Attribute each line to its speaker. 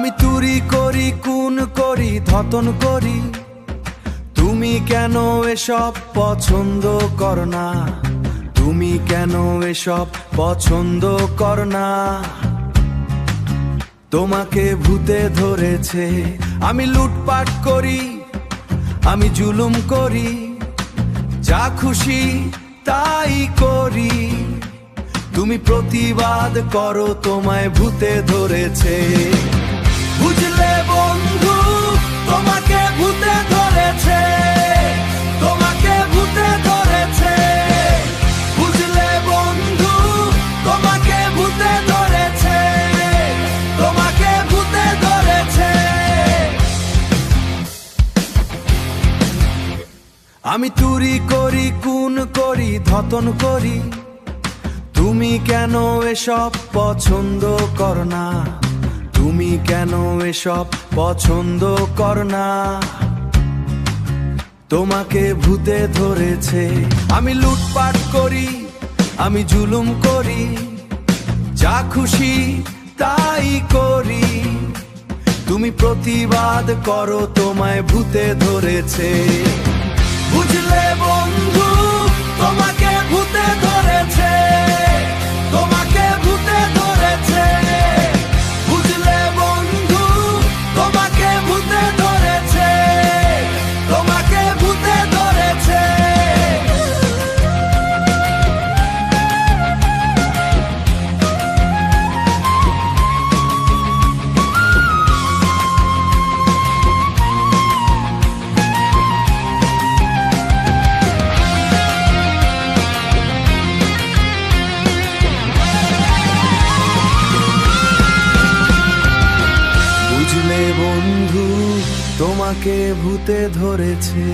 Speaker 1: আমি তুরি করি, খুন করি, ধতন করি, তুমি কেন এসব পছন্দ করো না? তুমি কেন এসব পছন্দ করো না? তোমাকে ভূতে ধরেছে। আমি লুটপাট করি, আমি জুলুম করি, যা খুশি তাই করি, তুমি প্রতিবাদ করো, তোমায় ভূতে ধরেছে। বুঝলে বন্ধু, তোমাকে ভূতে ধরেছে, তোমাকে ভূতে ধরেছে। বুঝলে বন্ধু, তোমাকে ভূতে ধরেছে, তোমাকে ভূতে ধরেছে। আমি তুরি করি, খুন করি, ধতন করি, তুমি কেন এসব পছন্দ করো না? তুমি কেন এসব পছন্দ করো না? তোমাকে ভূতে ধরেছে। আমি লুটপাট করি, আমি জুলুম করি, যা খুশি তাই করি, তুমি প্রতিবাদ করো, তোমায় ভূতে ধরেছে। বুঝলে বন্ধু, তোমাকে ভূতে ধরেছে, তোমাকে ভূতে ধরেছে। বুঝলে বন্ধু, তোমাকে ভূতে ধরেছে, তোমাকে ভূতে ধরেছে। বুঝলে বন্ধু, তোমাকে ভূতে ধরেছে।